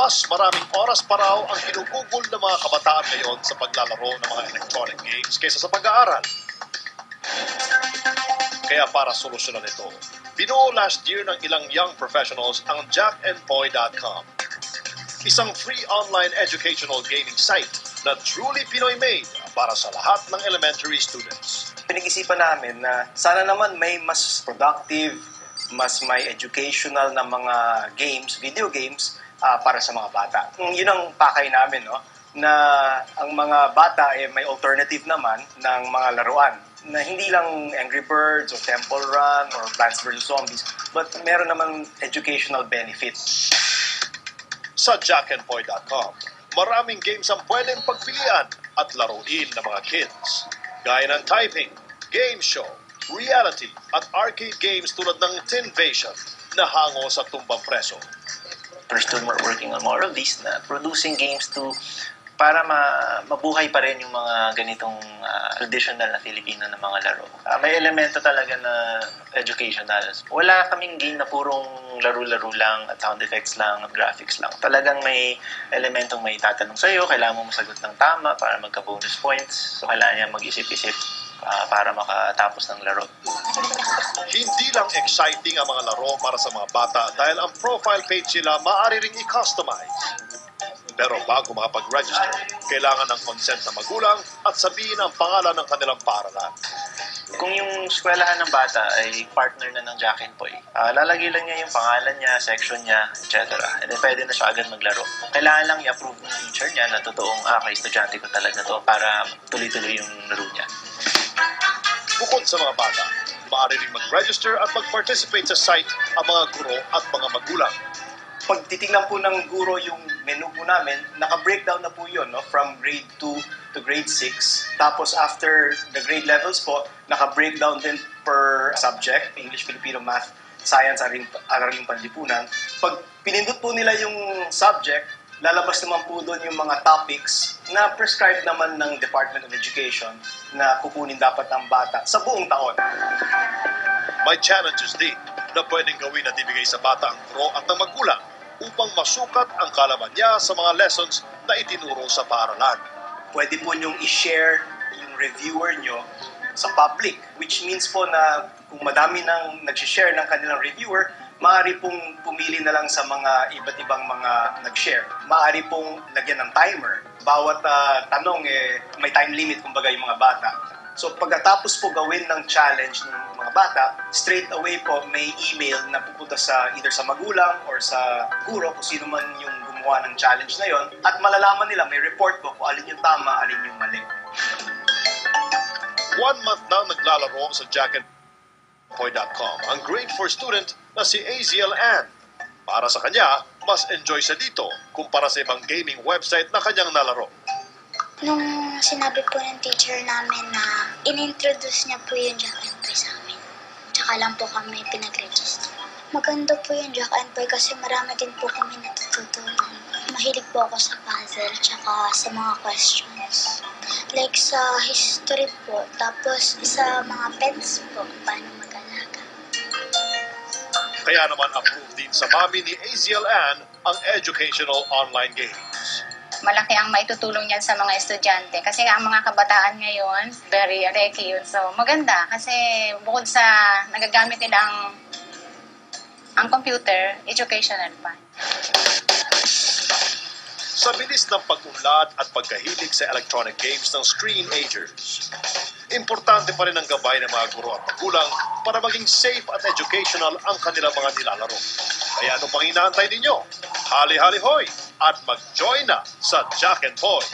mas maraming oras pa raw ang ginugugol ng mga kabataan ngayon sa paglalaro ng mga electronic games kaysa sa pag-aaral. Kaya para solusyonan ito, binuo last year ng ilang young professionals ang jackandpoy.com. Isang free online educational gaming site na truly Pinoy-made para sa lahat ng elementary students. Pinag-isipan namin na sana naman may mas productive, mas may educational na mga games, video games, para sa mga bata. Yun ang pakay namin, no? Na ang mga bata may alternative naman ng mga laruan. Na hindi lang Angry Birds o Temple Run or Plants vs. Zombies, but meron namang educational benefits. Sa jackandpoy.com, maraming games ang pwedeng pagpilian at laruin ng mga kids. Gaya ng typing, game show, reality at arcade games tulad ng Tinvasion na hango sa tumbang preso. We're still working on more of these na producing games to para mabuhay pa rin yung mga ganitong traditional na Filipino na mga laro. May elemento talaga na educational. Wala kaming game na purong laro-laro lang at sound effects lang at graphics lang. Talagang may elementong may tatanong sa'yo, kailangan mo masagot ng tama para magka-bonus points. So kailangan niya mag-isip-isip para makatapos ng laro. Hindi lang exciting ang mga laro para sa mga bata dahil ang profile page nila maaari ring i-customize. Pero bago makapag-register, kailangan ng consent ng magulang at sabihin ang pangalan ng kanilang paaralan. Kung yung eskwelahan ng bata ay partner na ng Jack and Poy, lalagay lang niya yung pangalan niya, section niya, etc. And then pwede na siya agad maglaro. Kailangan lang i-approve ng teacher niya na totoong kay estudyante ko talaga to para tuloy-tuloy yung laro niya. Bukod sa mga bata, maaari ring mag-register at mag-participate sa site ang mga guro at mga magulang. Pag titingnan po ng guro yung menu po namin, naka-breakdown na po yun, no? From grade 2 to grade 6. Tapos after the grade levels po, naka-breakdown din per subject, English, Filipino, Math, Science, Araling Panlipunan. Pag pinindot po nila yung subject, lalabas naman po doon yung mga topics na prescribed naman ng Department of Education na kukunin dapat ng bata sa buong taon. May challenges din na pwedeng gawin at ibigay sa bata ang guro at ng magulang upang masukat ang kalaman niya sa mga lessons na itinuro sa paaralan. Pwede po niyong i-share yung reviewer niyo sa public, which means po na kung madami nang nag-share ng kanilang reviewer, maaari pong pumili na lang sa mga iba't ibang mga nag-share. Maaari pong lagyan ng timer. Bawat tanong may time limit kumbaga yung mga bata. So pagkatapos po gawin ng challenge ng mga bata, straight away po may email na pupunta sa either sa magulang or sa guro kung sino man yung gumawa ng challenge na yon, at malalaman nila, may report po kung alin yung tama, alin yung mali. 1 month na naglalaro sa jackandpoy.com ang grade 4 student na si Aziel Ann. Para sa kanya, mas enjoy siya dito kumpara sa ibang gaming website na kanyang nalaro. Nung sinabi po ng teacher namin na in-introduce niya po yung Jack and Poy sa amin. Tsaka lang po kami pinag-register. Maganda po yung Jack and Poy kasi marami din po kami natututunan. Mahilig po ako sa puzzle tsaka sa mga questions. Like sa history po, tapos sa mga pets po, paano mag-alaga. Kaya naman approved din sa mami ni Aziel Ann ang educational online games. Malaki ang maitutulong niyan sa mga estudyante. Kasi ang mga kabataan ngayon, very reckless yun. So, maganda. Kasi bukod sa nagagamit nila ang computer, educational pa. Sa bilis ng pag-unlad at pagkahilig sa electronic games ng screen-agers, importante pa rin ang gabay ng mga guro at magulang para maging safe at educational ang kanilang mga nilalaro. Kaya ano pang inaantay ninyo? Hali-hali-hoy! At mag-join na sa Jack and Poy.